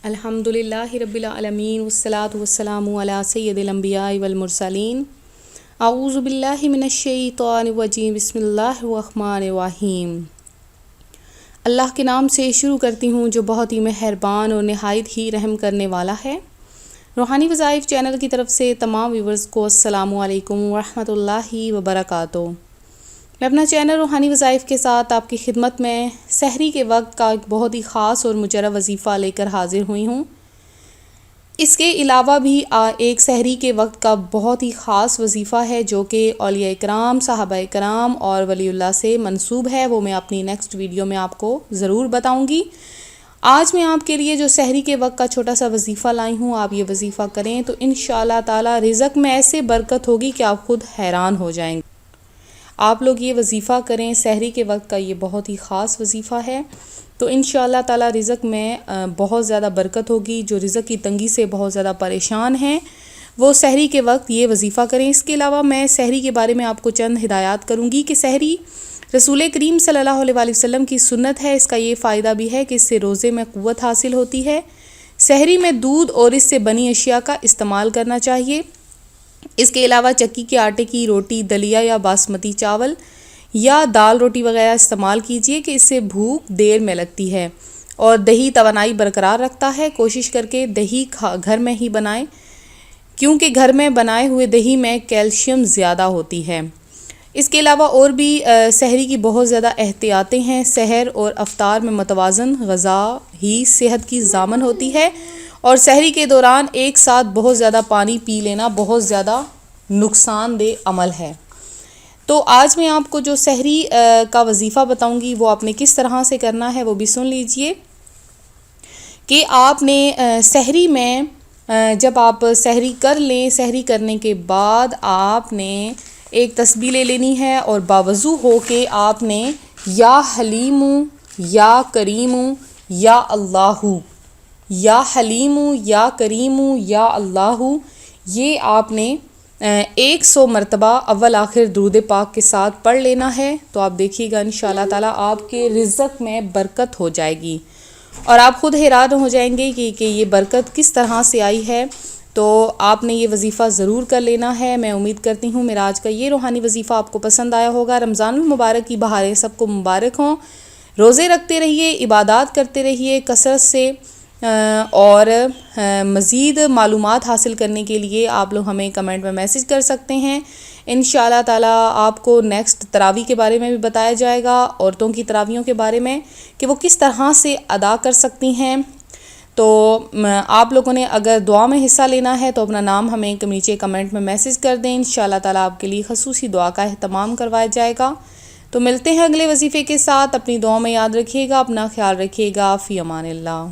الحمدللہ رب العالمین والصلاة والسلام علی سید الانبیاء والمرسلین اعوذ باللہ من الشیطان الرجیم بسم اللہ الرحمن الرحیم۔ اللہ کے نام سے شروع کرتی ہوں جو بہت ہی مہربان اور نہایت ہی رحم کرنے والا ہے۔ روحانی وظائف چینل کی طرف سے تمام ویورز کو السلام علیکم ورحمۃ اللہ وبرکاتہ۔ میں اپنا چینل روحانی وظائف کے ساتھ آپ کی خدمت میں سحری کے وقت کا ایک بہت ہی خاص اور مجرب وظیفہ لے کر حاضر ہوئی ہوں۔ اس کے علاوہ بھی ایک سحری کے وقت کا بہت ہی خاص وظیفہ ہے جو کہ اولیاء کرام، صحابہ کرام اور ولی اللہ سے منسوب ہے، وہ میں اپنی نیکسٹ ویڈیو میں آپ کو ضرور بتاؤں گی۔ آج میں آپ کے لیے جو سحری کے وقت کا چھوٹا سا وظیفہ لائی ہوں، آپ یہ وظیفہ کریں تو انشاءاللہ تعالی رزق میں ایسے برکت ہوگی کہ آپ خود حیران ہو جائیں گے۔ آپ لوگ یہ وظیفہ کریں، سحری کے وقت کا یہ بہت ہی خاص وظیفہ ہے، تو انشاءاللہ تعالی رزق میں بہت زیادہ برکت ہوگی۔ جو رزق کی تنگی سے بہت زیادہ پریشان ہیں وہ سحری کے وقت یہ وظیفہ کریں۔ اس کے علاوہ میں سحری کے بارے میں آپ کو چند ہدایات کروں گی کہ سحری رسول کریم صلی اللہ علیہ وسلم کی سنت ہے۔ اس کا یہ فائدہ بھی ہے کہ اس سے روزے میں قوت حاصل ہوتی ہے۔ سحری میں دودھ اور اس سے بنی اشیاء کا استعمال کرنا چاہیے۔ اس کے علاوہ چکی کے آٹے کی روٹی، دلیا یا باسمتی چاول یا دال روٹی وغیرہ استعمال کیجیے کہ اس سے بھوک دیر میں لگتی ہے، اور دہی توانائی برقرار رکھتا ہے۔ کوشش کر کے دہی گھر میں ہی بنائیں کیونکہ گھر میں بنائے ہوئے دہی میں کیلشیم زیادہ ہوتی ہے۔ اس کے علاوہ اور بھی سحری کی بہت زیادہ احتیاطیں ہیں۔ سحر اور افطار میں متوازن غذا ہی صحت کی ضامن ہوتی ہے، اور سحری کے دوران ایک ساتھ بہت زیادہ پانی پی لینا بہت زیادہ نقصان دہ عمل ہے۔ تو آج میں آپ کو جو سحری کا وظیفہ بتاؤں گی وہ آپ نے کس طرح سے کرنا ہے وہ بھی سن لیجئے کہ آپ نے سحری میں جب آپ سحری کر لیں، سحری کرنے کے بعد آپ نے ایک تسبیح لے لینی ہے، اور باوضو ہو کے آپ نے یا حلیم یا کریم یا اللہ، یا حلیم یا کریم یا اللہ، یہ آپ نے 100 مرتبہ اول آخر درود پاک کے ساتھ پڑھ لینا ہے۔ تو آپ دیکھیے گا انشاءاللہ تعالی آپ کے رزق میں برکت ہو جائے گی، اور آپ خود حیران ہو جائیں گے کہ یہ برکت کس طرح سے آئی ہے۔ تو آپ نے یہ وظیفہ ضرور کر لینا ہے۔ میں امید کرتی ہوں میرا آج کا یہ روحانی وظیفہ آپ کو پسند آیا ہوگا۔ رمضان المبارک کی بہاریں سب کو مبارک ہوں۔ روزے رکھتے رہیے، عبادات کرتے رہیے کثرت سے، اور مزید معلومات حاصل کرنے کے لیے آپ لوگ ہمیں کمنٹ میں میسج کر سکتے ہیں۔ انشاءاللہ تعالی آپ کو نیکسٹ تراویح کے بارے میں بھی بتایا جائے گا، عورتوں کی تراویحوں کے بارے میں کہ وہ کس طرح سے ادا کر سکتی ہیں۔ تو آپ لوگوں نے اگر دعا میں حصہ لینا ہے تو اپنا نام ہمیں نیچے کمنٹ میں میسج کر دیں۔ انشاءاللہ تعالی آپ کے لیے خصوصی دعا کا اہتمام کروایا جائے گا۔ تو ملتے ہیں اگلے وظیفے کے ساتھ۔ اپنی دعاؤں میں یاد رکھیے گا، اپنا خیال رکھیے گا۔ فی امان اللہ۔